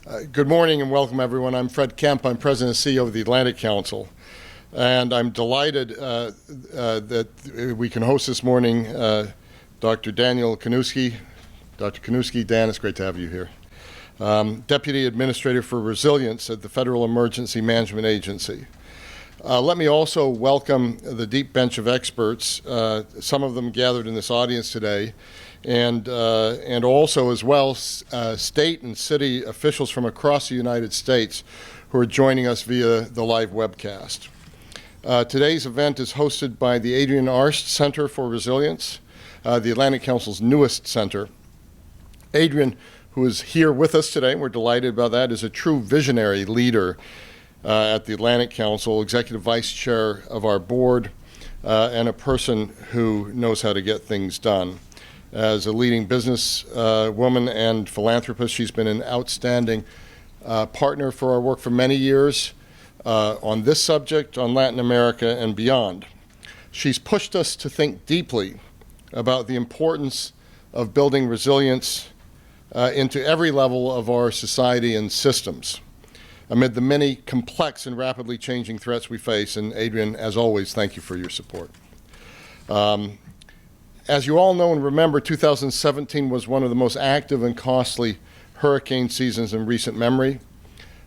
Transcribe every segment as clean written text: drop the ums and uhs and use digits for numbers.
Good morning and welcome, everyone. I'm Fred Kemp. I'm President and CEO of the Atlantic Council. And I'm delighted that we can host this morning Dr. Daniel Kaniewski. Dr. Kaniewski, Dan, it's great to have you here. Deputy Administrator for Resilience at the Federal Emergency Management Agency. Let me also welcome the deep bench of experts, some of them gathered in this audience today, and also as well state and city officials from across the United States who are joining us via the live webcast. Today's event is hosted by the Adrienne Arsht Center for Resilience, the Atlantic Council's newest center. Adrienne, who is here with us today, and we're delighted about that, is a true visionary leader at the Atlantic Council, Executive Vice Chair of our board, and a person who knows how to get things done. As a leading business woman and philanthropist, she's been an outstanding partner for our work for many years on this subject, on Latin America, and beyond. She's pushed us to think deeply about the importance of building resilience into every level of our society and systems amid the many complex and rapidly changing threats we face. And Adrienne, as always, thank you for your support. As you all know and remember, 2017 was one of the most active and costly hurricane seasons in recent memory.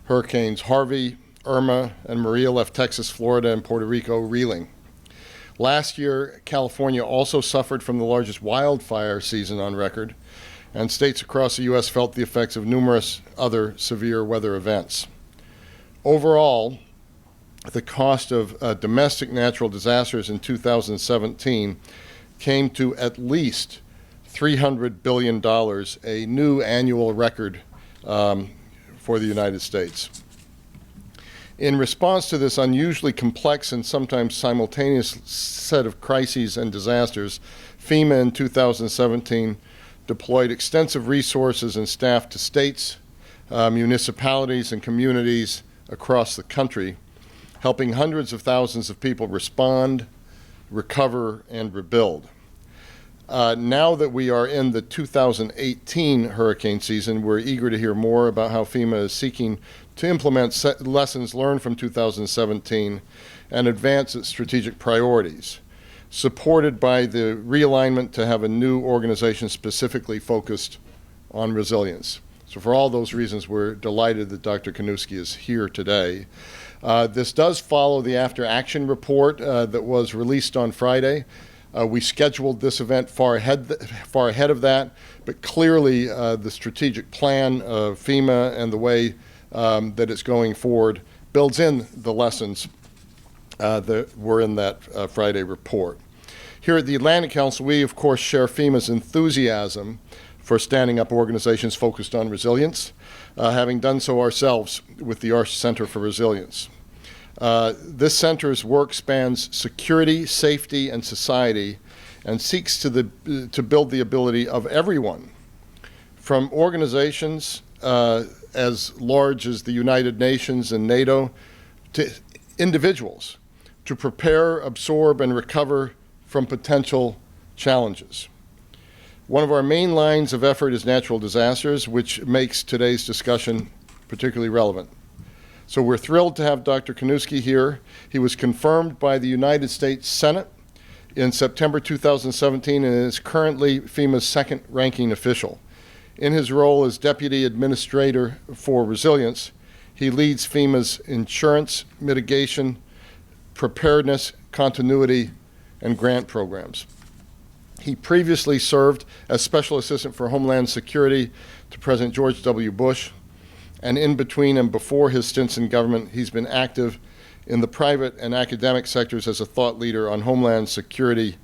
Hurricanes Harvey, Irma, and Maria left Texas, Florida, and Puerto Rico reeling. Last year, California also suffered from the largest wildfire season on record, and states across the U.S. felt the effects of numerous other severe weather events. Overall, the cost of domestic natural disasters in 2017 came to at least $300 billion, a new annual record for the United States. In response to this unusually complex and sometimes simultaneous set of crises and disasters, FEMA in 2017 deployed extensive resources and staff to states, municipalities, and communities across the country, helping hundreds of thousands of people respond, recover, and rebuild. Now that we are in the 2018 hurricane season, we're eager to hear more about how FEMA is seeking to implement lessons learned from 2017 and advance its strategic priorities, supported by the realignment to have a new organization specifically focused on resilience. So for all those reasons, we're delighted that Dr. Kaniewski is here today. This does follow the After Action report that was released on Friday. We scheduled this event far ahead of that, but clearly the strategic plan of FEMA and the way that it's going forward builds in the lessons that were in that Friday report. Here at the Atlantic Council, we of course share FEMA's enthusiasm for standing up organizations focused on resilience, having done so ourselves with the Arsht Center for Resilience. This center's work spans security, safety, and society, and seeks to build the ability of everyone, from organizations as large as the United Nations and NATO, to individuals, to prepare, absorb, and recover from potential challenges. One of our main lines of effort is natural disasters, which makes today's discussion particularly relevant. So we're thrilled to have Dr. Kaniewski here. He was confirmed by the United States Senate in September 2017 and is currently FEMA's second-ranking official. In his role as Deputy Administrator for Resilience, he leads FEMA's insurance, mitigation, preparedness, continuity, and grant programs. He previously served as Special Assistant for Homeland Security to President George W. Bush, and in between and before his stints in government, he's been active in the private and academic sectors as a thought leader on Homeland Security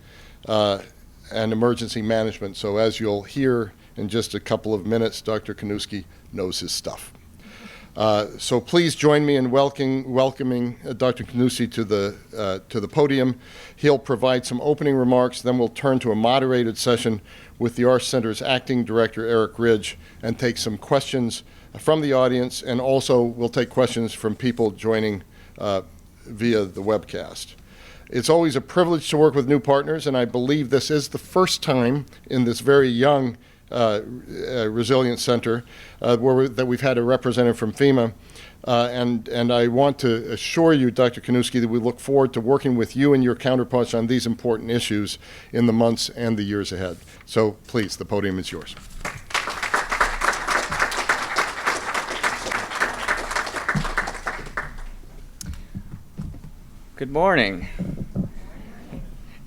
and emergency management. So as you'll hear in just a couple of minutes, Dr. Kaniewski knows his stuff. So please join me in welcoming Dr. Kaniewski to the podium. He'll provide some opening remarks, then we'll turn to a moderated session with the Arsht Center's Acting Director, Eric Ridge, and take some questions from the audience, and also we'll take questions from people joining via the webcast. It's always a privilege to work with new partners, and I believe this is the first time in this very young Resilience Center, that we've had a representative from FEMA. And I want to assure you, Dr. Kaniewski, that we look forward to working with you and your counterparts on these important issues in the months and the years ahead. So please, the podium is yours. Good morning.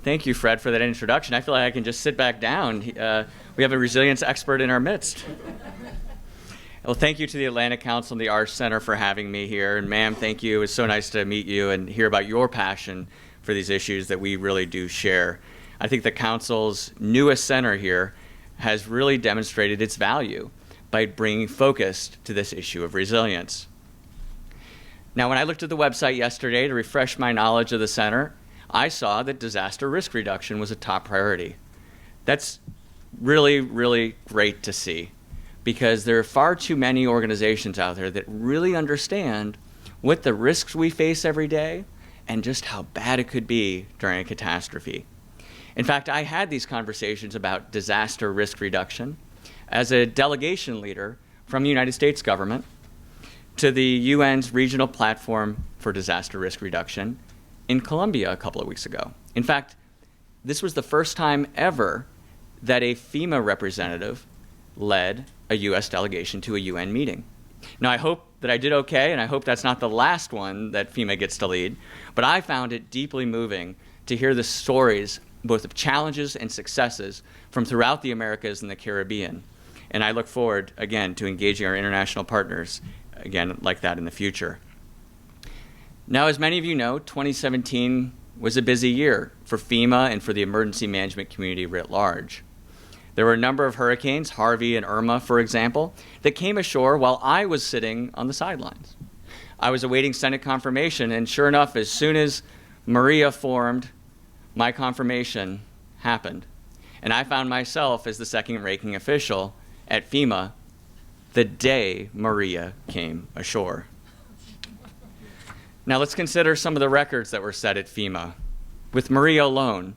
Thank you, Fred, for that introduction. I feel like I can just sit back down. We have a resilience expert in our midst. Well, thank you to the Atlantic Council and the Arsht Center for having me here. And ma'am, thank you. It was so nice to meet you and hear about your passion for these issues that we really do share. I think the Council's newest center here has really demonstrated its value by bringing focus to this issue of resilience. Now, when I looked at the website yesterday to refresh my knowledge of the center, I saw that disaster risk reduction was a top priority. That's really, really great to see, because there are far too many organizations out there that really understand what the risks we face every day and just how bad it could be during a catastrophe. In fact, I had these conversations about disaster risk reduction as a delegation leader from the United States government to the UN's Regional Platform for Disaster Risk Reduction in Colombia a couple of weeks ago. In fact, this was the first time ever that a FEMA representative led a US delegation to a UN meeting. Now, I hope that I did okay, and I hope that's not the last one that FEMA gets to lead, but I found it deeply moving to hear the stories both of challenges and successes from throughout the Americas and the Caribbean. And I look forward, again, to engaging our international partners, again, like that in the future. Now, as many of you know, 2017 was a busy year for FEMA and for the emergency management community writ large. There were a number of hurricanes, Harvey and Irma, for example, that came ashore while I was sitting on the sidelines. I was awaiting Senate confirmation, and sure enough, as soon as Maria formed, my confirmation happened. And I found myself as the second-ranking official at FEMA the day Maria came ashore. Now let's consider some of the records that were set at FEMA. With Maria alone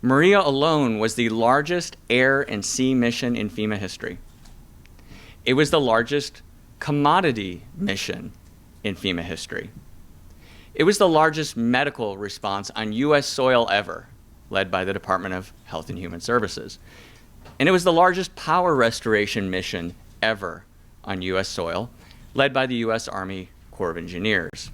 was the largest air and sea mission in FEMA history. It was the largest commodity mission in FEMA history. It was the largest medical response on US soil ever, led by the Department of Health and Human Services. And it was the largest power restoration mission ever on US soil, led by the US Army Corps of Engineers.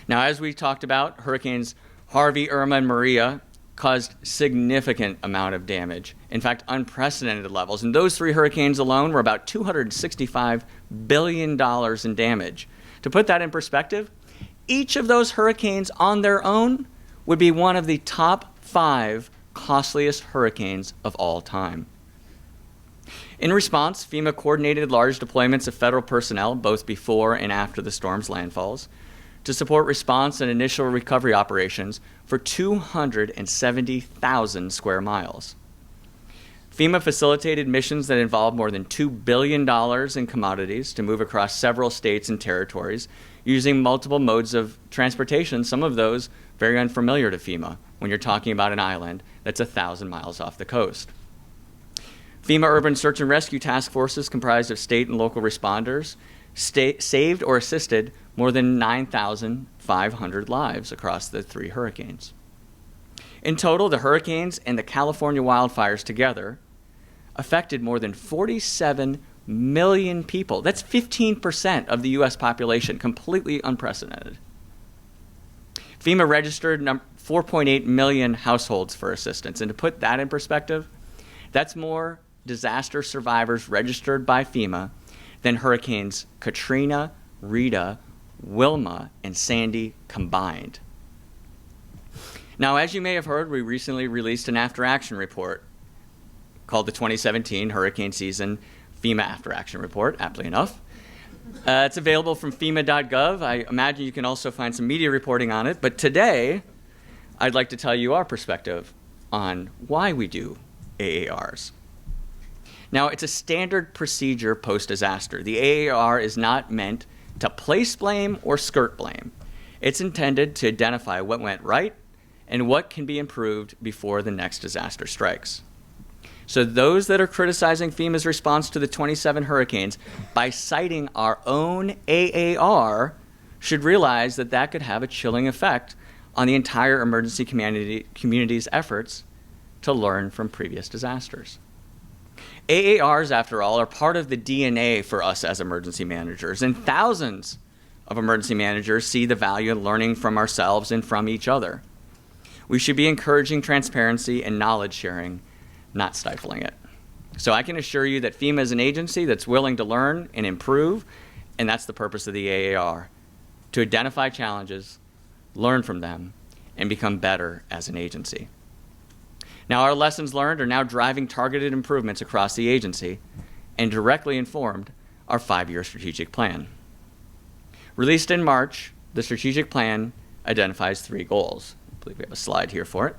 Now, as we talked about, hurricanes Harvey, Irma, and Maria caused significant amount of damage. In fact, unprecedented levels. And those three hurricanes alone were about $265 billion in damage. To put that in perspective, each of those hurricanes on their own would be one of the top 5 costliest hurricanes of all time. In response, FEMA coordinated large deployments of federal personnel both before and after the storm's landfalls to support response and initial recovery operations for 270,000 square miles. FEMA facilitated missions that involved more than $2 billion in commodities to move across several states and territories using multiple modes of transportation, some of those very unfamiliar to FEMA when you're talking about an island that's 1,000 miles off the coast. FEMA urban search and rescue task forces comprised of state and local responders saved or assisted more than 9,500 lives across the 3 hurricanes. In total, the hurricanes and the California wildfires together affected more than 47 million people. That's 15% of the US population, completely unprecedented. FEMA registered 4.8 million households for assistance. And to put that in perspective, that's more disaster survivors registered by FEMA than hurricanes Katrina, Rita, Wilma, and Sandy combined. Now, as you may have heard, we recently released an after-action report called the 2017 Hurricane Season FEMA After-Action Report, aptly enough. It's available from FEMA.gov. I imagine you can also find some media reporting on it. But today, I'd like to tell you our perspective on why we do AARs. Now, it's a standard procedure post-disaster. The AAR is not meant to place blame or skirt blame. It's intended to identify what went right and what can be improved before the next disaster strikes. So those that are criticizing FEMA's response to the 27 hurricanes by citing our own AAR should realize that that could have a chilling effect on the entire emergency community's efforts to learn from previous disasters. AARs, after all, are part of the DNA for us as emergency managers, and thousands of emergency managers see the value in learning from ourselves and from each other. We should be encouraging transparency and knowledge sharing, not stifling it. So I can assure you that FEMA is an agency that's willing to learn and improve, and that's the purpose of the AAR, to identify challenges, learn from them, and become better as an agency. Now, our lessons learned are now driving targeted improvements across the agency and directly informed our 5-year strategic plan. Released in March, the strategic plan identifies 3 goals. I believe we have a slide here for it.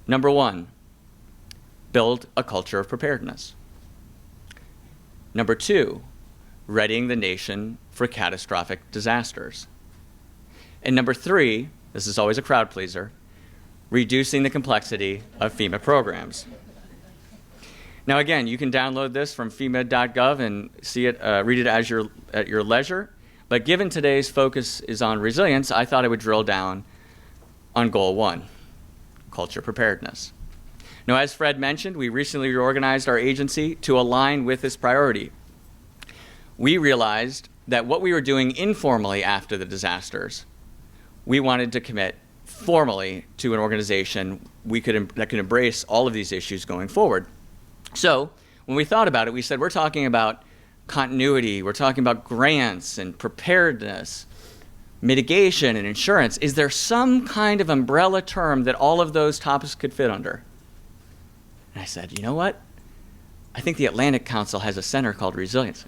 Number 1, build a culture of preparedness. Number 2, readying the nation for catastrophic disasters. And number 3, this is always a crowd pleaser, reducing the complexity of FEMA programs. Now again, you can download this from FEMA.gov and see it, read it at your leisure. But given today's focus is on resilience, I thought I would drill down on goal 1, culture preparedness. Now, as Fred mentioned, we recently reorganized our agency to align with this priority. We realized that what we were doing informally after the disasters, we wanted to commit formally to an organization that could embrace all of these issues going forward. So when we thought about it, we said, we're talking about continuity, we're talking about grants and preparedness, mitigation and insurance. Is there some kind of umbrella term that all of those topics could fit under? And I said, you know what? I think the Atlantic Council has a center called resilience.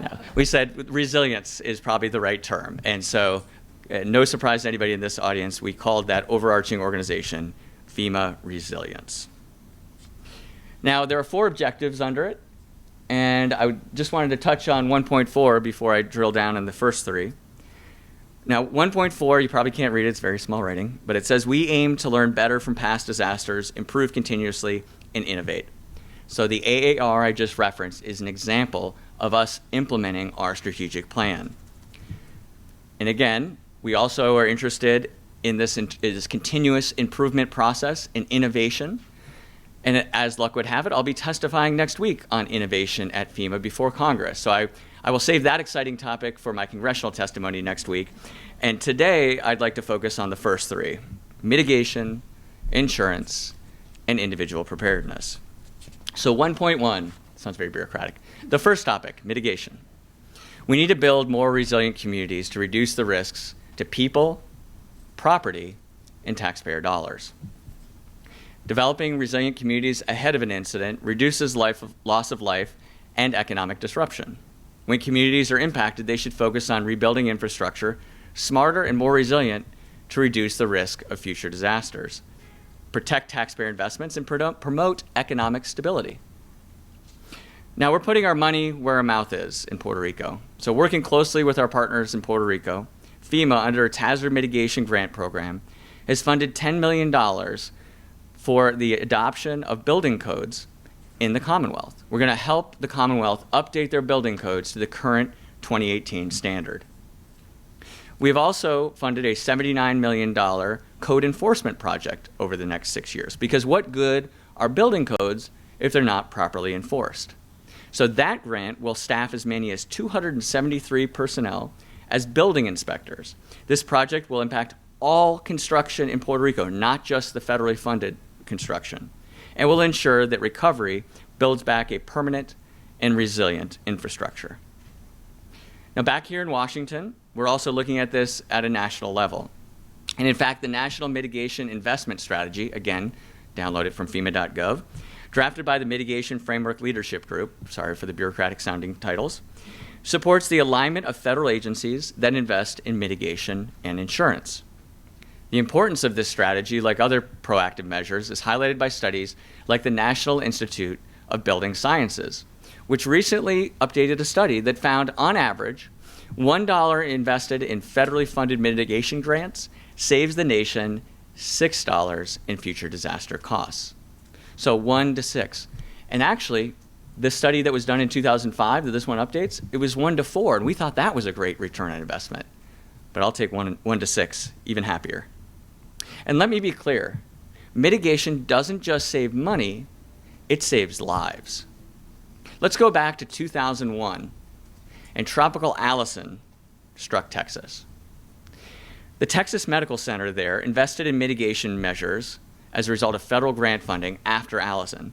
No, we said resilience is probably the right term. And so no surprise to anybody in this audience, we called that overarching organization FEMA Resilience. Now, there are 4 objectives under it, and I just wanted to touch on 1.4 before I drill down in the first 3. Now, 1.4, you probably can't read it, it's very small writing, but it says, we aim to learn better from past disasters, improve continuously, and innovate. So the AAR I just referenced is an example of us implementing our strategic plan. And again, we also are interested in this continuous improvement process and innovation. And as luck would have it, I'll be testifying next week on innovation at FEMA before Congress. So I will save that exciting topic for my congressional testimony next week. And today, I'd like to focus on the first 3, mitigation, insurance, and individual preparedness. So 1.1, sounds very bureaucratic. The first topic, mitigation. We need to build more resilient communities to reduce the risks to people, property, and taxpayer dollars. Developing resilient communities ahead of an incident reduces loss of life and economic disruption. When communities are impacted, they should focus on rebuilding infrastructure smarter and more resilient to reduce the risk of future disasters, protect taxpayer investments, and promote economic stability. Now, we're putting our money where our mouth is in Puerto Rico. So working closely with our partners in Puerto Rico, FEMA, under its Hazard Mitigation Grant Program, has funded $10 million for the adoption of building codes in the Commonwealth. We're going to help the Commonwealth update their building codes to the current 2018 standard. We've also funded a $79 million code enforcement project over the next 6 years, because what good are building codes if they're not properly enforced? So that grant will staff as many as 273 personnel as building inspectors. This project will impact all construction in Puerto Rico, not just the federally funded construction, and will ensure that recovery builds back a permanent and resilient infrastructure. Now, back here in Washington, we're also looking at this at a national level. And in fact, the National Mitigation Investment Strategy, again, download it from FEMA.gov, drafted by the Mitigation Framework Leadership Group, sorry for the bureaucratic sounding titles, supports the alignment of federal agencies that invest in mitigation and insurance. The importance of this strategy, like other proactive measures, is highlighted by studies like the National Institute of Building Sciences, which recently updated a study that found, on average, $1 invested in federally funded mitigation grants saves the nation $6 in future disaster costs. So 1 to 6. And actually, this study that was done in 2005 that this one updates, it was 1 to 4, and we thought that was a great return on investment. But I'll take 1 to 6, even happier. And let me be clear, mitigation doesn't just save money, it saves lives. Let's go back to 2001, and Tropical Allison struck Texas. The Texas Medical Center there invested in mitigation measures as a result of federal grant funding after Allison.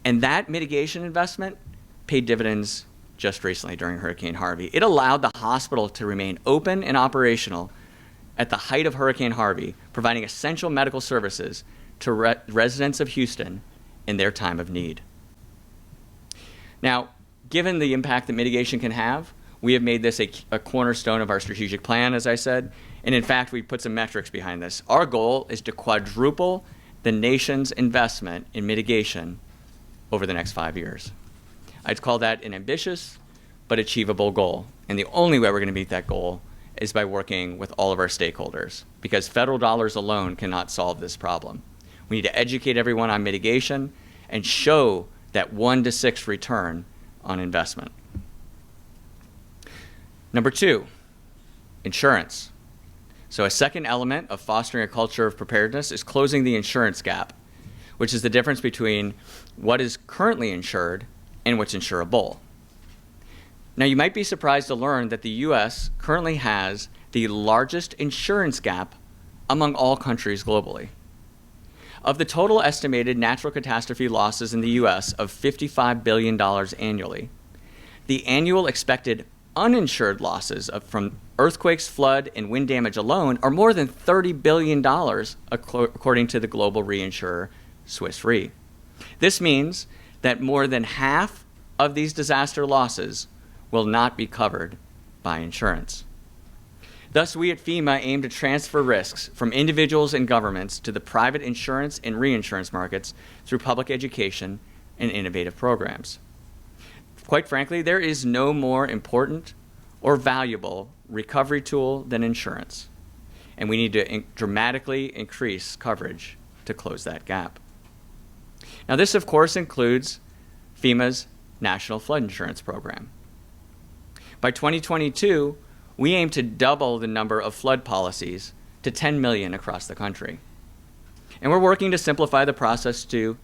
And that mitigation investment paid dividends just recently during Hurricane Harvey. It allowed the hospital to remain open and operational at the height of Hurricane Harvey, providing essential medical services to residents of Houston in their time of need. Now, given the impact that mitigation can have, we have made this a cornerstone of our strategic plan, as I said, and in fact, we put some metrics behind this. Our goal is to quadruple the nation's investment in mitigation over the next 5 years. I'd call that an ambitious but achievable goal, and the only way we're going to meet that goal is by working with all of our stakeholders, because federal dollars alone cannot solve this problem. We need to educate everyone on mitigation and show that 1 to 6 return on investment. Number 2, insurance. So a second element of fostering a culture of preparedness is closing the insurance gap, which is the difference between what is currently insured and what's insurable. Now, you might be surprised to learn that the U.S. currently has the largest insurance gap among all countries globally. Of the total estimated natural catastrophe losses in the U.S. of $55 billion annually, the annual expected uninsured losses from earthquakes, flood, and wind damage alone are more than $30 billion, according to the global reinsurer Swiss Re. This means that more than half of these disaster losses will not be covered by insurance. Thus, we at FEMA aim to transfer risks from individuals and governments to the private insurance and reinsurance markets through public education and innovative programs. Quite frankly, there is no more important or valuable recovery tool than insurance, and we need to dramatically increase coverage to close that gap. Now, this, of course, includes FEMA's National Flood Insurance Program. By 2022, we aim to double the number of flood policies to 10 million across the country. And we're working to simplify the process to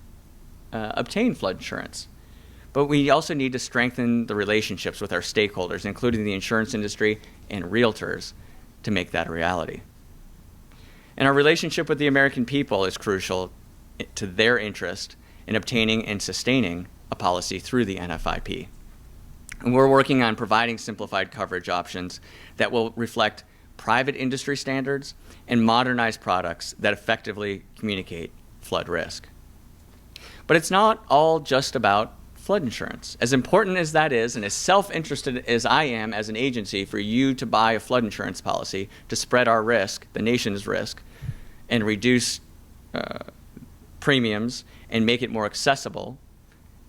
obtain flood insurance. But we also need to strengthen the relationships with our stakeholders, including the insurance industry and realtors, to make that a reality. And our relationship with the American people is crucial to their interest in obtaining and sustaining a policy through the NFIP. And we're working on providing simplified coverage options that will reflect private industry standards and modernized products that effectively communicate flood risk. But it's not all just about flood insurance. As important as that is, and as self-interested as I am as an agency for you to buy a flood insurance policy to spread our risk, the nation's risk, and reduce premiums and make it more accessible,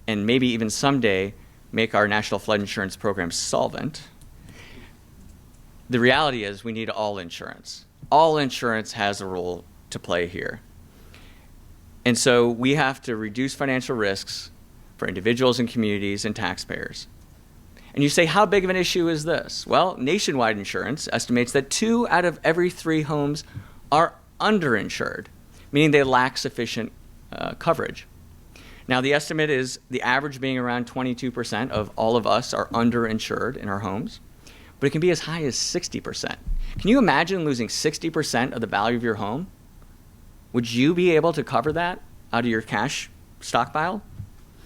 and maybe even someday make our national flood insurance program solvent, the reality is we need all insurance. All insurance has a role to play here. And so we have to reduce financial risks for individuals and communities and taxpayers. And you say, how big of an issue is this? Well, nationwide insurance estimates that 2 out of every 3 homes are underinsured, meaning they lack sufficient coverage. Now, the estimate is the average being around 22% of all of us are underinsured in our homes, but it can be as high as 60%. Can you imagine losing 60% of the value of your home? Would you be able to cover that out of your cash stockpile?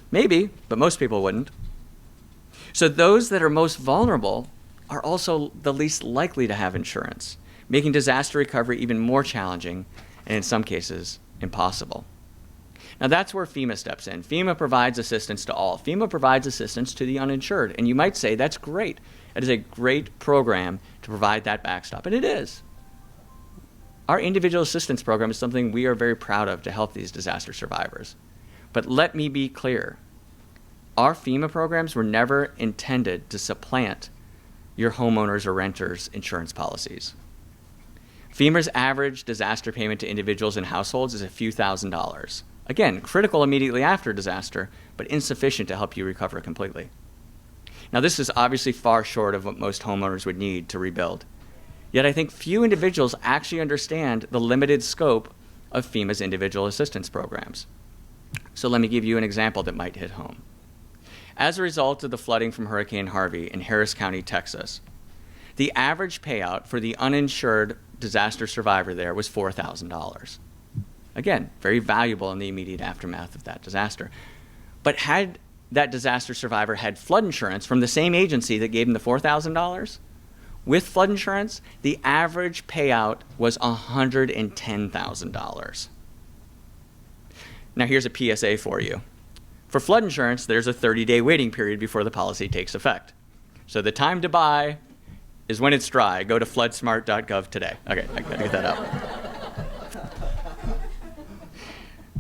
Maybe, but most people wouldn't. So those that are most vulnerable are also the least likely to have insurance, making disaster recovery even more challenging and in some cases impossible. Now that's where FEMA steps in. FEMA provides assistance to all. FEMA provides assistance to the uninsured. And you might say, that's great. It is a great program to provide that backstop. And it is. Our individual assistance program is something we are very proud of to help these disaster survivors. But let me be clear. Our FEMA programs were never intended to supplant your homeowners or renters' insurance policies. FEMA's average disaster payment to individuals and households is a few $1,000s. Again, critical immediately after a disaster, but insufficient to help you recover completely. Now, this is obviously far short of what most homeowners would need to rebuild. Yet I think few individuals actually understand the limited scope of FEMA's individual assistance programs. So let me give you an example that might hit home. As a result of the flooding from Hurricane Harvey in Harris County, Texas, the average payout for the uninsured disaster survivor there was $4,000. Again, very valuable in the immediate aftermath of that disaster. But had that disaster survivor had flood insurance from the same agency that gave him the $4,000, with flood insurance, the average payout was $110,000. Now here's a PSA for you. For flood insurance, there's a 30-day waiting period before the policy takes effect. So the time to buy is when it's dry. Go to floodsmart.gov today. Okay, I gotta get that out.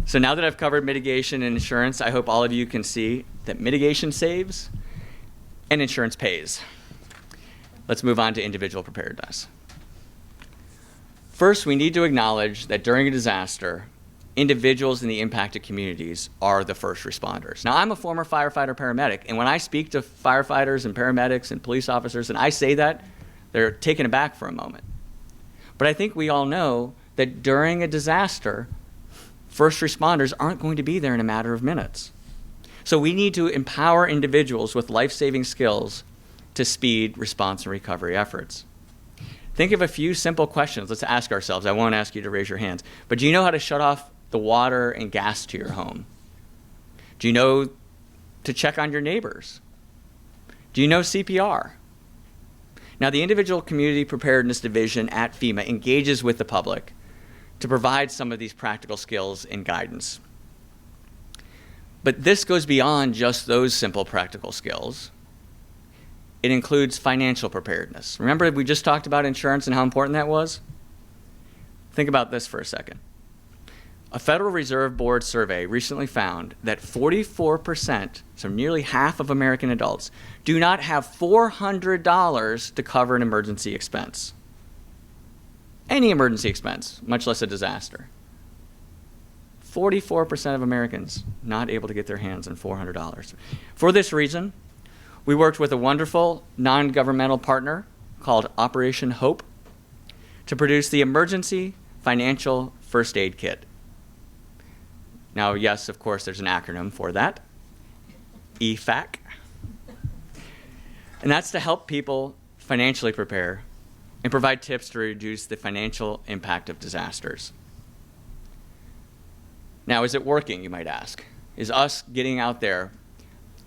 So now that I've covered mitigation and insurance, I hope all of you can see that mitigation saves and insurance pays. Let's move on to individual preparedness. First, we need to acknowledge that during a disaster, individuals in the impacted communities are the first responders. Now, I'm a former firefighter paramedic, and when I speak to firefighters and paramedics and police officers, and I say that, they're taken aback for a moment. But I think we all know that during a disaster, first responders aren't going to be there in a matter of minutes. So we need to empower individuals with life-saving skills to speed response and recovery efforts. Think of a few simple questions. Let's ask ourselves. I won't ask you to raise your hands, but do you know how to shut off the water and gas to your home? Do you know to check on your neighbors? Do you know CPR? Now, the Individual Community Preparedness Division at FEMA engages with the public to provide some of these practical skills and guidance. But this goes beyond just those simple practical skills. It includes financial preparedness. Remember, we just talked about insurance and how important that was? Think about this for a second. A Federal Reserve Board survey recently found that 44%, so nearly half of American adults, do not have $400 to cover an emergency expense. Any emergency expense, much less a disaster. 44% of Americans not able to get their hands on $400. For this reason, we worked with a wonderful non-governmental partner called Operation Hope to produce the Emergency Financial First Aid Kit. Now, yes, of course, there's an acronym for that, EFAC. And that's to help people financially prepare and provide tips to reduce the financial impact of disasters. Now, is it working, you might ask? Is us getting out there,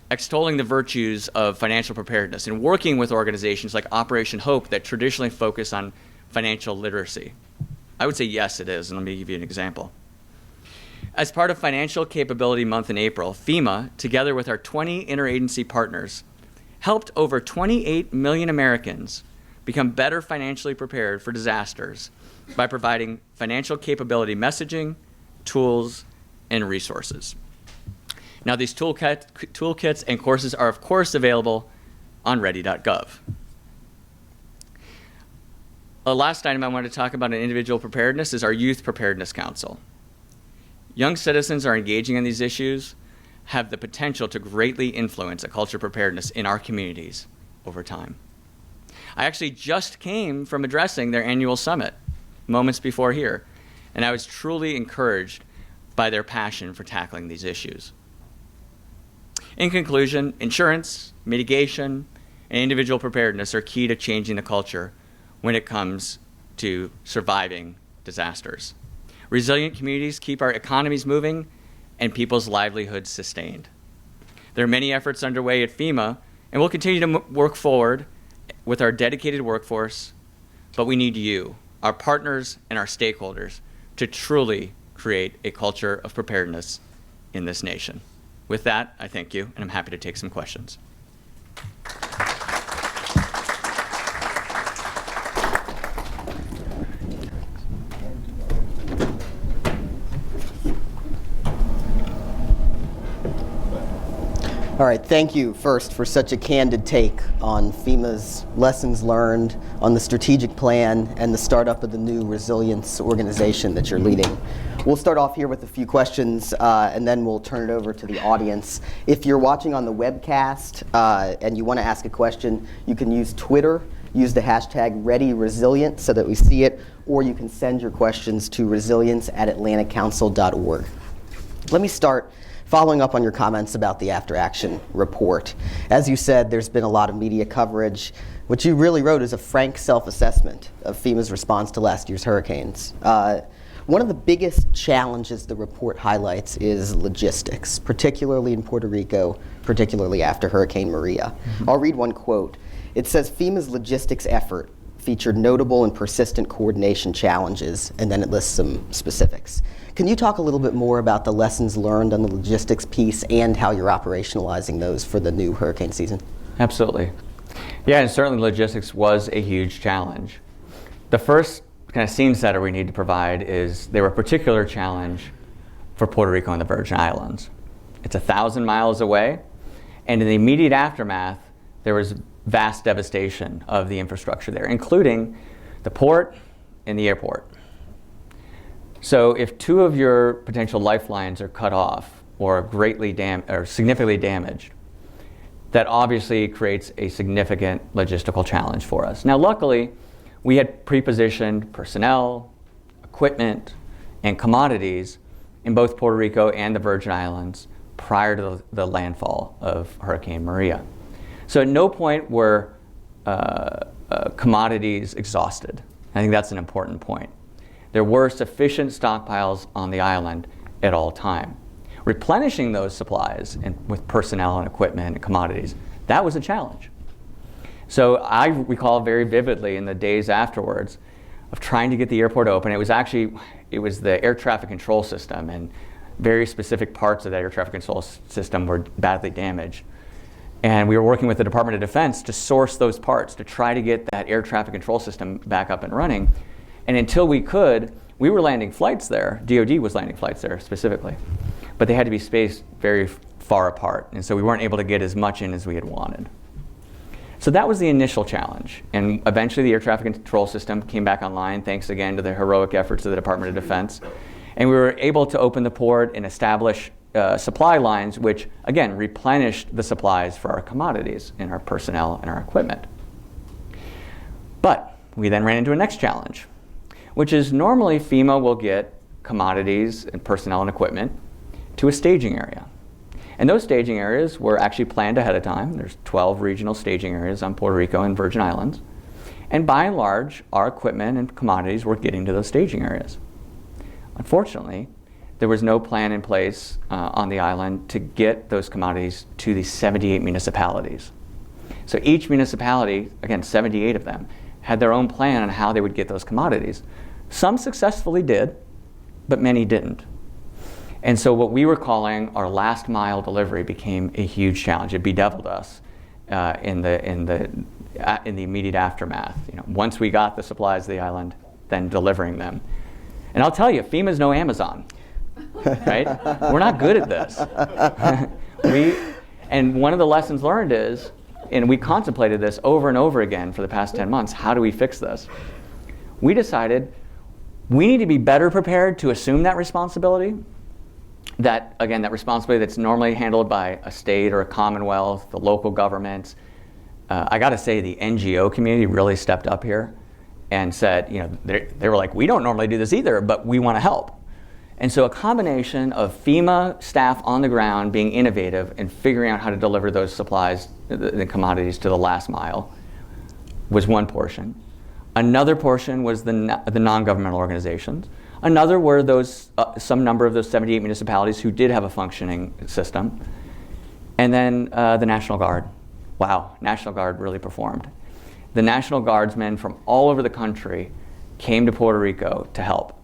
extolling the virtues of financial preparedness and working with organizations like Operation Hope that traditionally focus on financial literacy? I would say yes, it is, and let me give you an example. As part of Financial Capability Month in April, FEMA, together with our 20 interagency partners, helped over 28 million Americans become better financially prepared for disasters by providing financial capability messaging, tools, and resources. Now, these toolkits and courses are, of course, available on ready.gov. The last item I want to talk about in individual preparedness is our Youth Preparedness Council. Young citizens are engaging in these issues, have the potential to greatly influence a culture of preparedness in our communities over time. I actually just came from addressing their annual summit moments before here, and I was truly encouraged by their passion for tackling these issues. In conclusion, insurance, mitigation, and individual preparedness are key to changing the culture when it comes to surviving disasters. Resilient communities keep our economies moving and people's livelihoods sustained. There are many efforts underway at FEMA, and we'll continue to work forward with our dedicated workforce, but we need you, our partners, and our stakeholders to truly create a culture of preparedness in this nation. With that, I thank you, and I'm happy to take some questions. All right, thank you first for such a candid take on FEMA's lessons learned, on the strategic plan, and the startup of the new resilience organization that you're leading. We'll start off here with a few questions, and then we'll turn it over to the audience. If you're watching on the webcast and you want to ask a question, you can use Twitter, use the hashtag #ReadyResilient so that we see it, or you can send your questions to resilience@atlanticcouncil.org. Let me start following up on your comments about the after action report. As you said, there's been a lot of media coverage. What you really wrote is a frank self-assessment of FEMA's response to last year's hurricanes. One of the biggest challenges the report highlights is logistics, particularly in Puerto Rico, particularly after Hurricane Maria. I'll read one quote. It says, FEMA's logistics effort featured notable and persistent coordination challenges, and then it lists some specifics. Can you talk a little bit more about the lessons learned on the logistics piece and how you're operationalizing those for the new hurricane season? Absolutely. Yeah, and certainly logistics was a huge challenge. The first kind of scene setter we need to provide is they were a particular challenge for Puerto Rico and the Virgin Islands. It's 1,000 miles away, and in the immediate aftermath, there was vast devastation of the infrastructure there, including the port and the airport. So if two of your potential lifelines are cut off or significantly damaged, that obviously creates a significant logistical challenge for us. Now, luckily, we had pre-positioned personnel, equipment, and commodities in both Puerto Rico and the Virgin Islands prior to the landfall of Hurricane Maria. So at no point were commodities exhausted. I think that's an important point. There were sufficient stockpiles on the island at all time. Replenishing those supplies with personnel and equipment and commodities, that was a challenge. So I recall very vividly in the days afterwards of trying to get the airport open. It was the air traffic control system, and very specific parts of that air traffic control system were badly damaged. And we were working with the Department of Defense to source those parts to try to get that air traffic control system back up and running. And until we could, we were landing flights there. DoD was landing flights there specifically. But they had to be spaced very far apart. And so we weren't able to get as much in as we had wanted. So that was the initial challenge. And eventually the air traffic control system came back online, thanks again to the heroic efforts of the Department of Defense. And we were able to open the port and establish supply lines, which again replenished the supplies for our commodities and our personnel and our equipment. But we then ran into a next challenge, which is normally FEMA will get commodities and personnel and equipment to a staging area. And those staging areas were actually planned ahead of time. There's 12 regional staging areas on Puerto Rico and Virgin Islands. And by and large, our equipment and commodities were getting to those staging areas. Unfortunately, there was no plan in place on the island to get those commodities to the 78 municipalities. So each municipality, again, 78 of them, had their own plan on how they would get those commodities. Some successfully did, but many didn't. And so what we were calling our last mile delivery became a huge challenge. It bedeviled us in the immediate aftermath. Once we got the supplies to the island, then delivering them. And I'll tell you, FEMA's no Amazon, right? We're not good at this. And one of the lessons learned is, and we contemplated this over and over again for the past 10 months, how do we fix this? We decided we need to be better prepared to assume that responsibility. That responsibility that's normally handled by a state or a commonwealth, the local governments. I got to say, the NGO community really stepped up here and said, they were like, we don't normally do this either, but we want to help. And so a combination of FEMA staff on the ground being innovative and figuring out how to deliver those supplies, the commodities to the last mile, was one portion. Another portion was the non-governmental organizations. Another were some number of those 78 municipalities who did have a functioning system. And then the National Guard. Wow, National Guard really performed. The National Guardsmen from all over the country came to Puerto Rico to help.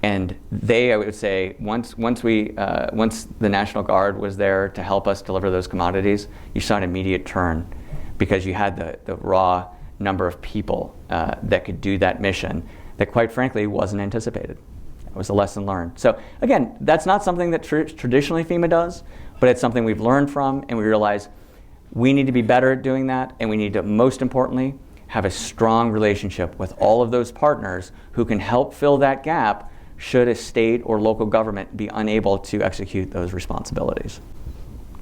And I would say, once the National Guard was there to help us deliver those commodities, you saw an immediate turn because you had the raw number of people that could do that mission that, quite frankly, wasn't anticipated. It was a lesson learned. So again, that's not something that traditionally FEMA does, but it's something we've learned from, and we realize we need to be better at doing that, and we need to, most importantly, have a strong relationship with all of those partners who can help fill that gap should a state or local government be unable to execute those responsibilities.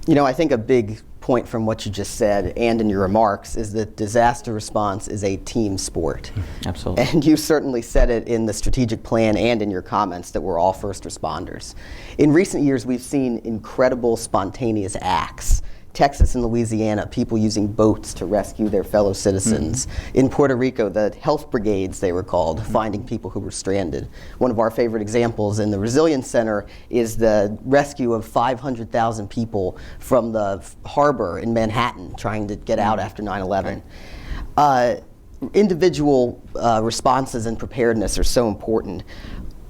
You know, I think a big point from what you just said and in your remarks is that disaster response is a team sport. Absolutely. And you certainly said it in the strategic plan and in your comments that we're all first responders. In recent years, we've seen incredible spontaneous acts. Texas and Louisiana, people using boats to rescue their fellow citizens. In Puerto Rico, the health brigades, they were called, finding people who were stranded. One of our favorite examples in the Resilience Center is the rescue of 500,000 people from the harbor in Manhattan trying to get out after 9/11. Individual responses and preparedness are so important.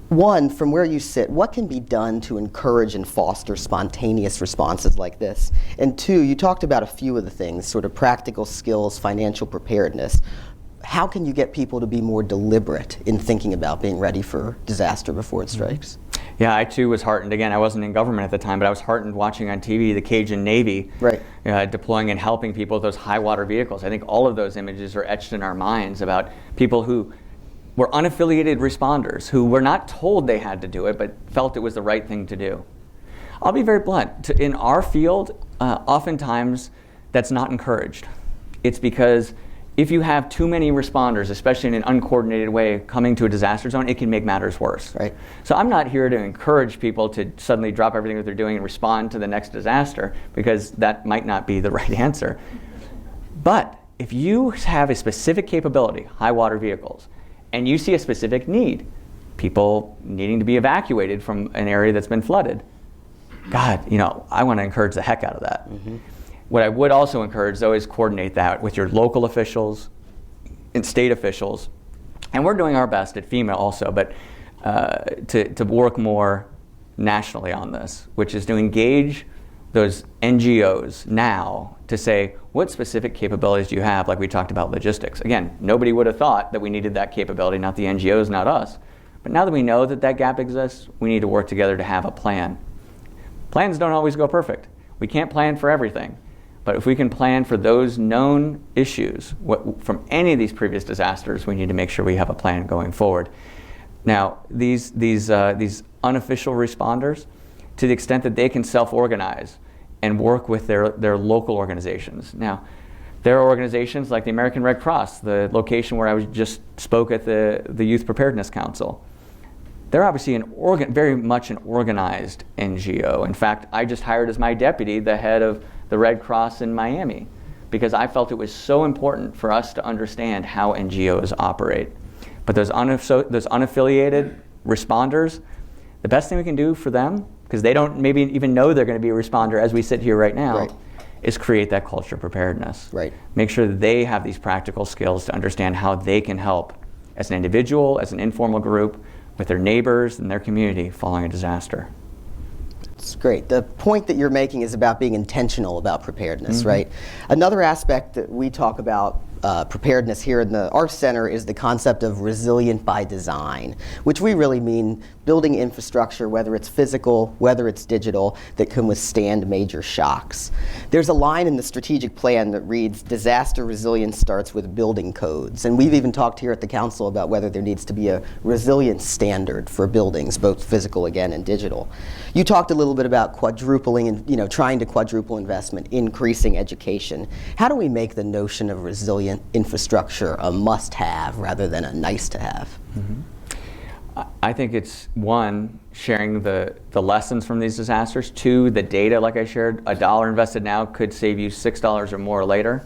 One, from where you sit, what can be done to encourage and foster spontaneous responses like this? And two, you talked about a few of the things, sort of practical skills, financial preparedness. How can you get people to be more deliberate in thinking about being ready for disaster before it strikes? Yeah, I too was heartened. Again, I wasn't in government at the time, but I was heartened watching on TV the Cajun Navy deploying and helping people with those high water vehicles. I think all of those images are etched in our minds about people who were unaffiliated responders who were not told they had to do it, but felt it was the right thing to do. I'll be very blunt. In our field, oftentimes that's not encouraged. It's because if you have too many responders, especially in an uncoordinated way, coming to a disaster zone, it can make matters worse. Right. So I'm not here to encourage people to suddenly drop everything that they're doing and respond to the next disaster, because that might not be the right answer. But if you have a specific capability, high water vehicles, and you see a specific need, people needing to be evacuated from an area that's been flooded, God, I want to encourage the heck out of that. What I would also encourage, though, is coordinate that with your local officials and state officials. And we're doing our best at FEMA also, but to work more nationally on this, which is to engage those NGOs now to say, what specific capabilities do you have? Like we talked about logistics. Again, nobody would have thought that we needed that capability, not the NGOs, not us. But now that we know that that gap exists, we need to work together to have a plan. Plans don't always go perfect. We can't plan for everything. But if we can plan for those known issues from any of these previous disasters, we need to make sure we have a plan going forward. Now, these unofficial responders, to the extent that they can self-organize and work with their local organizations. Now, there are organizations like the American Red Cross, the location where I just spoke at the Youth Preparedness Council. They're obviously very much an organized NGO. In fact, I just hired as my deputy the head of the Red Cross in Miami, because I felt it was so important for us to understand how NGOs operate. But those unaffiliated responders, the best thing we can do for them, because they don't maybe even know they're going to be a responder as we sit here right now, is create that culture of preparedness. Right. Make sure that they have these practical skills to understand how they can help as an individual, as an informal group, with their neighbors and their community following a disaster. It's great. The point that you're making is about being intentional about preparedness, right? Another aspect that we talk about preparedness here in the Arsht Center is the concept of resilient by design, which we really mean building infrastructure, whether it's physical, whether it's digital, that can withstand major shocks. There's a line in the strategic plan that reads, disaster resilience starts with building codes. And we've even talked here at the council about whether there needs to be a resilience standard for buildings, both physical again and digital. You talked a little bit about quadrupling and trying to quadruple investment, increasing education. How do we make the notion of resilient infrastructure a must-have rather than a nice-to-have? I think it's, one, sharing the lessons from these disasters. Two, the data, like I shared, $1 invested now could save you $6 or more later.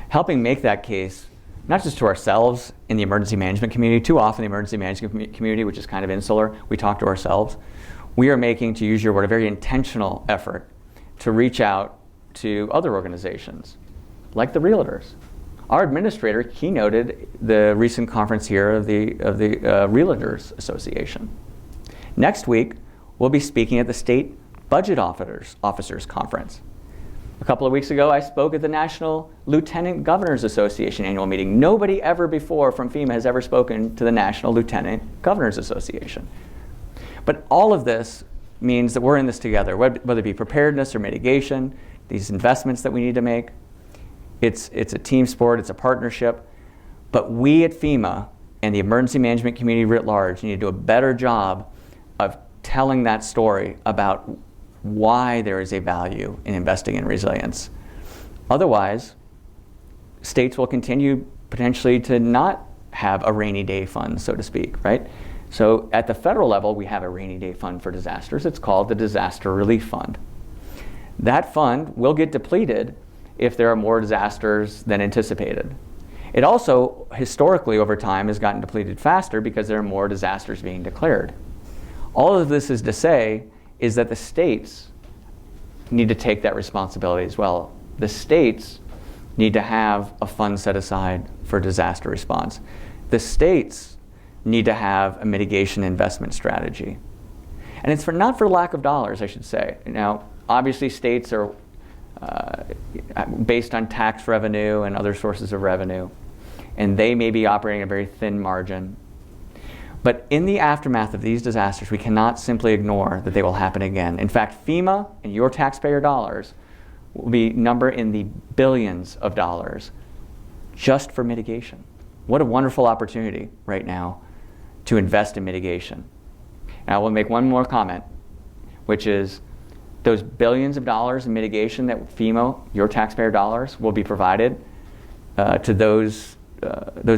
Helping make that case, not just to ourselves in the emergency management community. Too often the emergency management community, which is kind of insular, we talk to ourselves. We are making, to use your word, a very intentional effort to reach out to other organizations, like the realtors. Our administrator keynoted the recent conference here of the Realtors Association. Next week, we'll be speaking at the State Budget Officers Conference. A couple of weeks ago, I spoke at the National Lieutenant Governors Association annual meeting. Nobody ever before from FEMA has ever spoken to the National Lieutenant Governors Association. But all of this means that we're in this together, whether it be preparedness or mitigation, these investments that we need to make. It's a team sport, it's a partnership. But we at FEMA and the emergency management community writ large need to do a better job of telling that story about why there is a value in investing in resilience. Otherwise, states will continue potentially to not have a rainy day fund, so to speak, right? So at the federal level, we have a rainy day fund for disasters. It's called the Disaster Relief Fund. That fund will get depleted if there are more disasters than anticipated. It also, historically over time, has gotten depleted faster because there are more disasters being declared. All of this is to say is that the states need to take that responsibility as well. The states need to have a fund set aside for disaster response. The states need to have a mitigation investment strategy. And it's not for lack of dollars, I should say. Now, obviously states are based on tax revenue and other sources of revenue, and they may be operating a very thin margin. But in the aftermath of these disasters, we cannot simply ignore that they will happen again. In fact, FEMA and your taxpayer dollars will be number in the billions of dollars just for mitigation. What a wonderful opportunity right now to invest in mitigation. And I will make one more comment, which is those billions of dollars in mitigation that FEMA, your taxpayer dollars, will be provided to those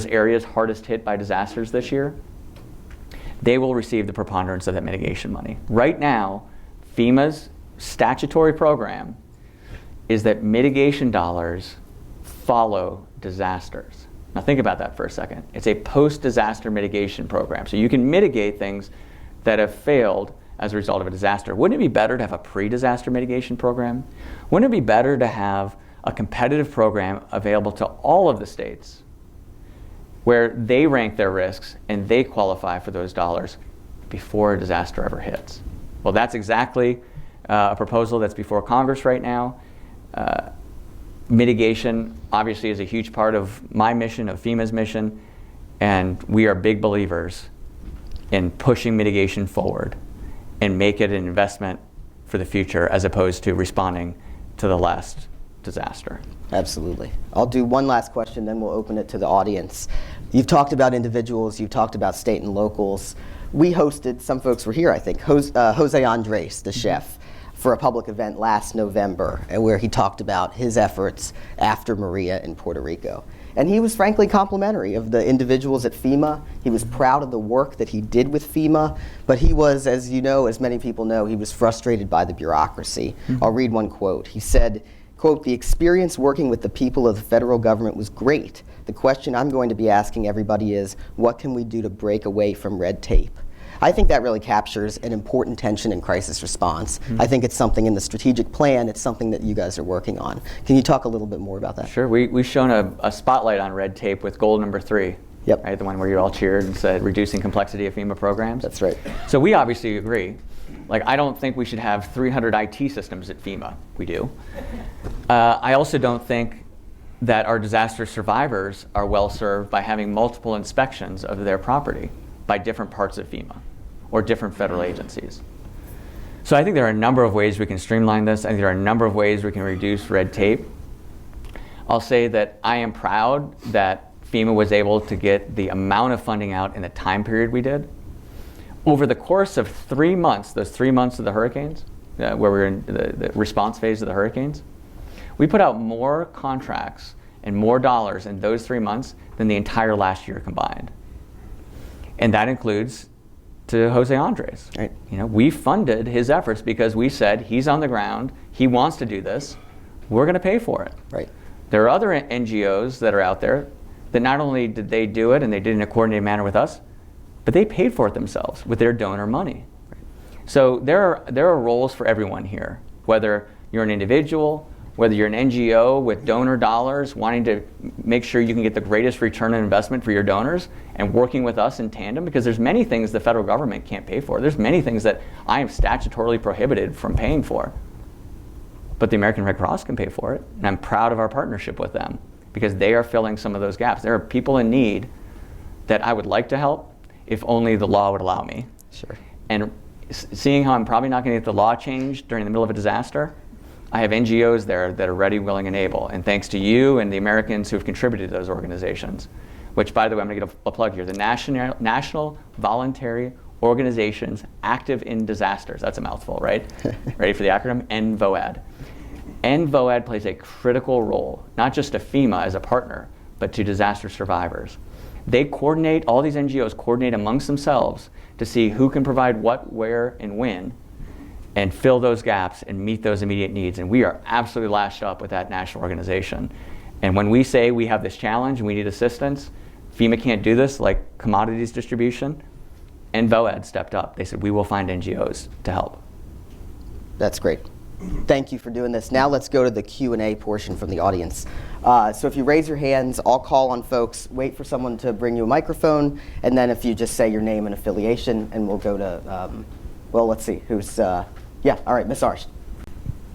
areas hardest hit by disasters this year. They will receive the preponderance of that mitigation money. Right now, FEMA's statutory program is that mitigation dollars follow disasters. Now think about that for a second. It's a post-disaster mitigation program. So you can mitigate things that have failed as a result of a disaster. Wouldn't it be better to have a pre-disaster mitigation program? Wouldn't it be better to have a competitive program available to all of the states where they rank their risks and they qualify for those dollars before a disaster ever hits? Well, that's exactly a proposal that's before Congress right now. Mitigation obviously is a huge part of my mission, of FEMA's mission, and we are big believers in pushing mitigation forward and make it an investment for the future as opposed to responding to the last disaster. Absolutely. I'll do one last question, then we'll open it to the audience. You've talked about individuals, you've talked about state and locals. We hosted, some folks were here, I think, Jose Andres, the chef, for a public event last November, and where he talked about his efforts after Maria in Puerto Rico. And he was frankly complimentary of the individuals at FEMA. He was proud of the work that he did with FEMA, but he was, as you know, as many people know, he was frustrated by the bureaucracy. I'll read one quote. He said, quote, "The experience working with the people of the federal government was great. The question I'm going to be asking everybody is, what can we do to break away from red tape?" I think that really captures an important tension in crisis response. I think it's something in the strategic plan, it's something that you guys are working on. Can you talk a little bit more about that? Sure, we've shown a spotlight on red tape with goal number 3. Yep. Right, the one where you all cheered and said reducing complexity of FEMA programs. That's right. So we obviously agree. Like, I don't think we should have 300 IT systems at FEMA. We do. I also don't think that our disaster survivors are well served by having multiple inspections of their property by different parts of FEMA or different federal agencies. So I think there are a number of ways we can streamline this. I think there are a number of ways we can reduce red tape. I'll say that I am proud that FEMA was able to get the amount of funding out in the time period we did. Over the course of 3 months, those 3 months of the hurricanes, where we were in the response phase of the hurricanes, we put out more contracts and more dollars in those 3 months than the entire last year combined. And that includes to Jose Andres. Right. You know, we funded his efforts because we said he's on the ground, he wants to do this, we're going to pay for it. Right. There are other NGOs that are out there that not only did they do it and they did it in a coordinated manner with us, but they paid for it themselves with their donor money. Right. So there are roles for everyone here, whether you're an individual, whether you're an NGO with donor dollars wanting to make sure you can get the greatest return on investment for your donors and working with us in tandem, because there's many things the federal government can't pay for. There's many things that I am statutorily prohibited from paying for. But the American Red Cross can pay for it, and I'm proud of our partnership with them because they are filling some of those gaps. There are people in need that I would like to help if only the law would allow me. Sure. And seeing how I'm probably not going to get the law changed during the middle of a disaster, I have NGOs there that are ready, willing, and able. And thanks to you and the Americans who have contributed to those organizations, which, by the way, I'm going to get a plug here, the National Voluntary Organizations Active in Disasters. That's a mouthful, right? Ready for the acronym? NVOAD. NVOAD plays a critical role, not just to FEMA as a partner, but to disaster survivors. They coordinate, all these NGOs coordinate amongst themselves to see who can provide what, where, and when, and fill those gaps and meet those immediate needs. And we are absolutely lashed up with that national organization. And when we say we have this challenge and we need assistance, FEMA can't do this, like commodities distribution, NVOAD stepped up. They said, we will find NGOs to help. That's great. Thank you for doing this. Now let's go to the Q&A portion from the audience. So if you raise your hands, I'll call on folks, wait for someone to bring you a microphone, and then if you just say your name and affiliation, and we'll go to, well, let's see, who's, yeah, all right, Ms. Arsht.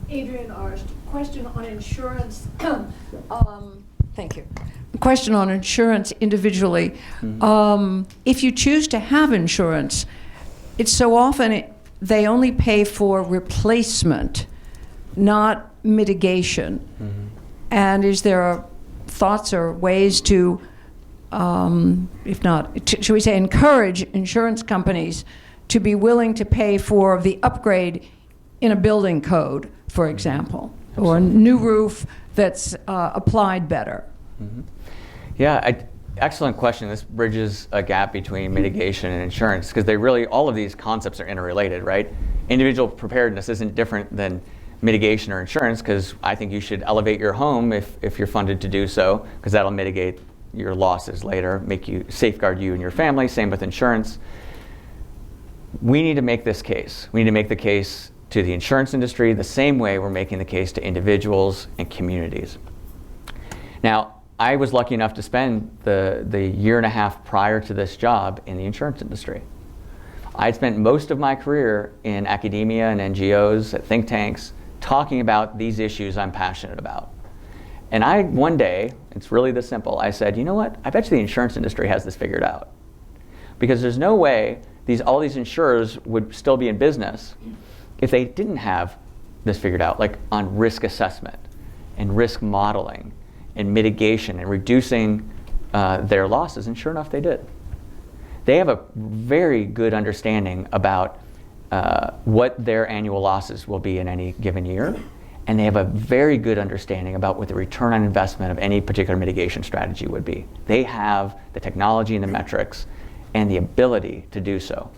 Adrienne Arsht, question on insurance. Thank you. Question on insurance individually. If you choose to have insurance, it's so often they only pay for replacement, not mitigation. And is there thoughts or ways to, if not, should we say encourage insurance companies to be willing to pay for the upgrade in a building code, for example, or a new roof that's applied better? Yeah, excellent question. This bridges a gap between mitigation and insurance, because they really, all of these concepts are interrelated, right? Individual preparedness isn't different than mitigation or insurance, because I think you should elevate your home if you're funded to do so, because that'll mitigate your losses later, make you safeguard you and your family. Same with insurance. We need to make this case. We need to make the case to the insurance industry the same way we're making the case to individuals and communities. Now, I was lucky enough to spend the year and a half prior to this job in the insurance industry. I'd spent most of my career in academia and NGOs, at think tanks, talking about these issues I'm passionate about. And one day, it's really this simple, I said, you know what, I bet you the insurance industry has this figured out. Because there's no way all these insurers would still be in business if they didn't have this figured out, like on risk assessment and risk modeling and mitigation and reducing their losses, and sure enough, they did. They have a very good understanding about what their annual losses will be in any given year, and they have a very good understanding about what the return on investment of any particular mitigation strategy would be. They have the technology and the metrics and the ability to do so.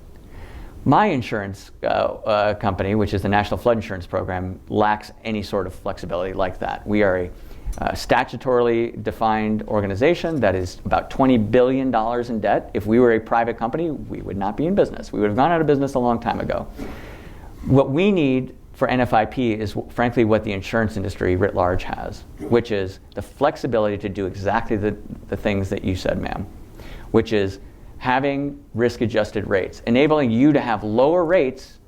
My insurance company, which is the National Flood Insurance Program, lacks any sort of flexibility like that. We are a statutorily defined organization that is about $20 billion in debt. If we were a private company, we would not be in business. We would have gone out of business a long time ago. What we need for NFIP is, frankly, what the insurance industry writ large has, which is the flexibility to do exactly the things that you said, ma'am, which is having risk-adjusted rates, enabling you to have lower rates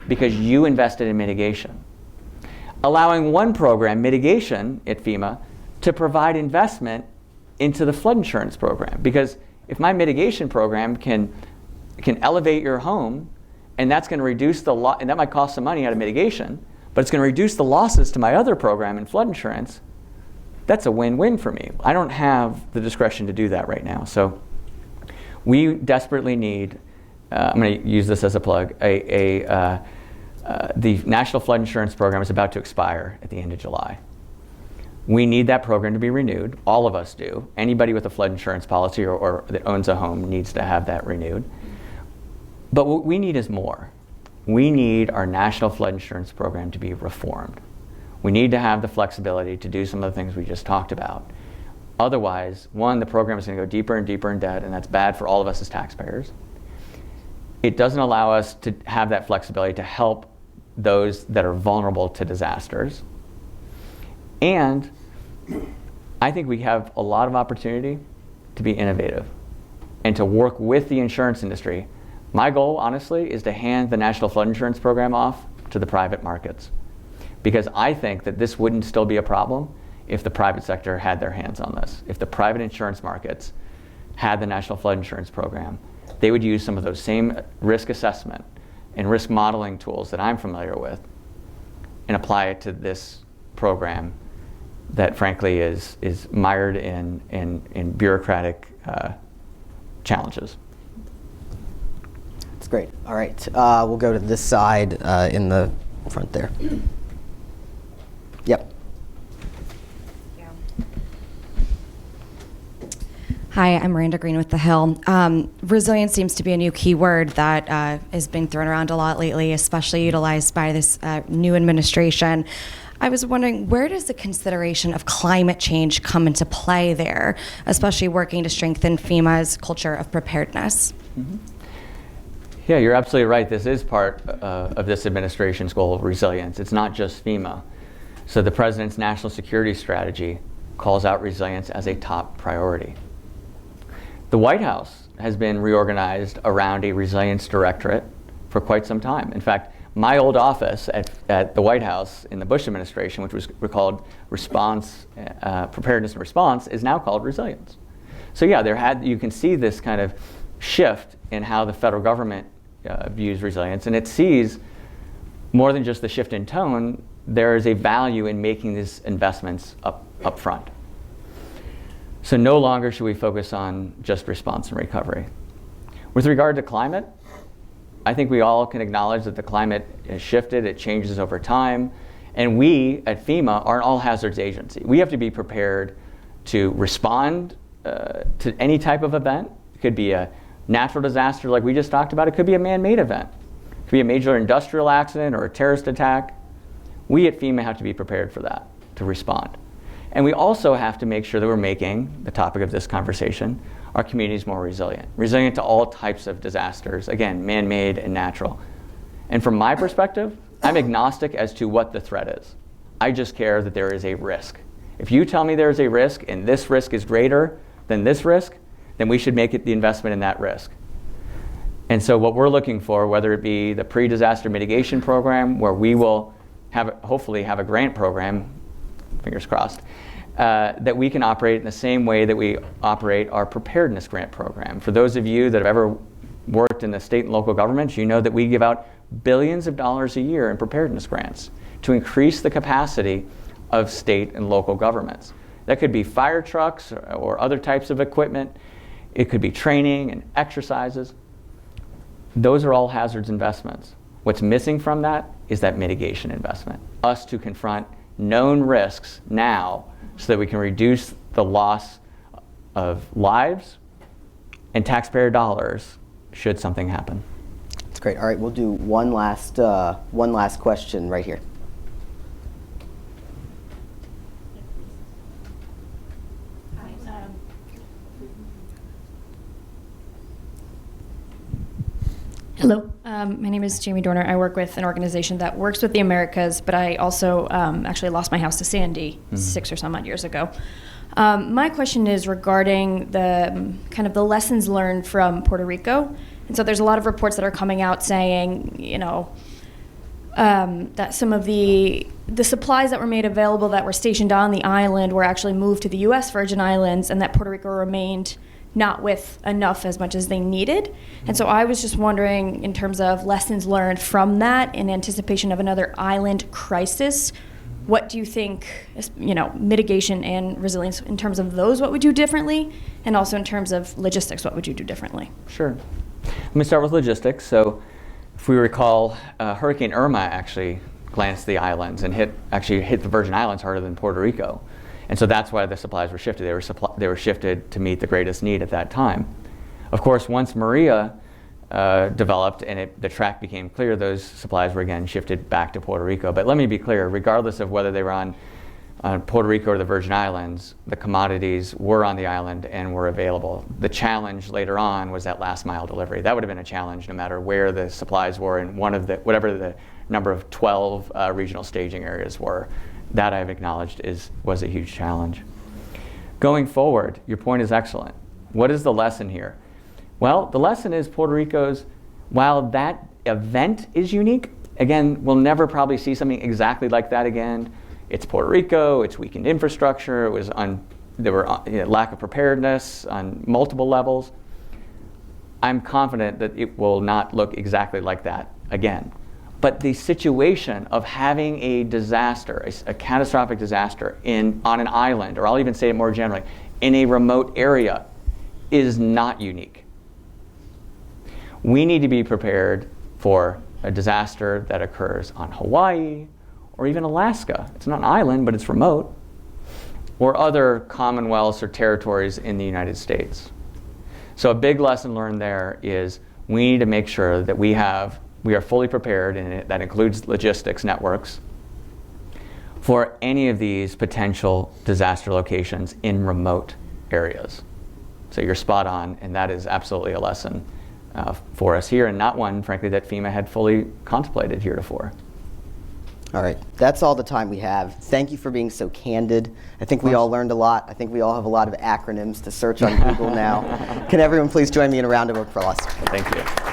because you invested in mitigation. Allowing one program, mitigation at FEMA, to provide investment into the flood insurance program. Because if my mitigation program can elevate your home, and that's going to reduce the loss, and that might cost some money out of mitigation, but it's going to reduce the losses to my other program in flood insurance, that's a win-win for me. I don't have the discretion to do that right now. So we desperately need, I'm going to use this as a plug, the National Flood Insurance Program is about to expire at the end of July. We need that program to be renewed. All of us do. Anybody with a flood insurance policy or that owns a home needs to have that renewed. But what we need is more. We need our National Flood Insurance Program to be reformed. We need to have the flexibility to do some of the things we just talked about. Otherwise, one, the program is going to go deeper and deeper in debt, and that's bad for all of us as taxpayers. It doesn't allow us to have that flexibility to help those that are vulnerable to disasters. And I think we have a lot of opportunity to be innovative and to work with the insurance industry. My goal, honestly, is to hand the National Flood Insurance Program off to the private markets, because I think that this wouldn't still be a problem if the private sector had their hands on this. If the private insurance markets had the National Flood Insurance Program, they would use some of those same risk assessment and risk modeling tools that I'm familiar with and apply it to this program that frankly is mired in bureaucratic challenges. That's great. All right, we'll go to this side in the front there. Yep. Hi, I'm Miranda Green with The Hill. Resilience seems to be a new keyword that is being thrown around a lot lately, especially utilized by this new administration. I was wondering, where does the consideration of climate change come into play there, especially working to strengthen FEMA's culture of preparedness? Mm-hmm. Yeah, you're absolutely right. This is part of this administration's goal of resilience. It's not just FEMA. So the President's national security strategy calls out resilience as a top priority. The White House has been reorganized around a resilience directorate for quite some time. In fact, my old office at the White House in the Bush administration, which was called Preparedness and Response, is now called Resilience. So yeah, you can see this kind of shift in how the federal government views resilience, and it sees more than just the shift in tone. There is a value in making these investments up front. So no longer should we focus on just response and recovery. With regard to climate, I think we all can acknowledge that the climate has shifted, it changes over time, and we at FEMA are an all hazards agency. We have to be prepared to respond to any type of event. It could be a natural disaster like we just talked about, it could be a man-made event. It could be a major industrial accident or a terrorist attack. We at FEMA have to be prepared for that, to respond. And we also have to make sure that we're making, the topic of this conversation, our communities more resilient to all types of disasters, again, man-made and natural. And from my perspective, I'm agnostic as to what the threat is. I just care that there is a risk. If you tell me there is a risk and this risk is greater than this risk, then we should make it the investment in that risk. And so what we're looking for, whether it be the pre-disaster mitigation program, where we will hopefully have a grant program, fingers crossed, that we can operate in the same way that we operate our preparedness grant program. For those of you that have ever worked in the state and local governments, you know that we give out billions of dollars a year in preparedness grants to increase the capacity of state and local governments. That could be fire trucks or other types of equipment. It could be training and exercises. Those are all hazards investments. What's missing from that is that mitigation investment. Us to confront known risks now so that we can reduce the loss of lives and taxpayer dollars should something happen. That's great. All right, we'll do one last question right here. Hello, my name is Jamie Dorner. I work with an organization that works with the Americas, but I also actually lost my house to Sandy 6 or some odd years ago. My question is regarding the kind of the lessons learned from Puerto Rico. And so there's a lot of reports that are coming out saying, that some of the supplies that were made available that were stationed on the island were actually moved to the U.S. Virgin Islands, and that Puerto Rico remained not with enough as much as they needed. And so I was just wondering, in terms of lessons learned from that in anticipation of another island crisis, what do you think, mitigation and resilience in terms of those, what would you do differently? And also in terms of logistics, what would you do differently? Sure. Let me start with logistics. So if we recall, Hurricane Irma actually glanced the islands and hit the Virgin Islands harder than Puerto Rico. And so that's why the supplies were shifted. They were shifted to meet the greatest need at that time. Of course, once Maria developed and the track became clear, those supplies were again shifted back to Puerto Rico. But let me be clear, regardless of whether they were on Puerto Rico or the Virgin Islands, the commodities were on the island and were available. The challenge later on was that last mile delivery. That would have been a challenge no matter where the supplies were in whatever the number of 12 regional staging areas were. That I've acknowledged was a huge challenge. Going forward, your point is excellent. What is the lesson here? Well, the lesson is Puerto Rico's, while that event is unique, again, we'll never probably see something exactly like that again. It's Puerto Rico, it's weakened infrastructure, there were lack of preparedness on multiple levels. I'm confident that it will not look exactly like that again. But the situation of having a disaster, a catastrophic disaster on an island, or I'll even say it more generally, in a remote area, is not unique. We need to be prepared for a disaster that occurs on Hawaii or even Alaska. It's not an island, but it's remote, or other commonwealths or territories in the United States. So a big lesson learned there is we need to make sure that we are fully prepared, and that includes logistics networks, for any of these potential disaster locations in remote areas. So you're spot on, and that is absolutely a lesson for us here, and not one, frankly, that FEMA had fully contemplated heretofore. All right, that's all the time we have. Thank you for being so candid. I think we all learned a lot. I think we all have a lot of acronyms to search on Google now. Can everyone please join me in a round of applause? Thank you.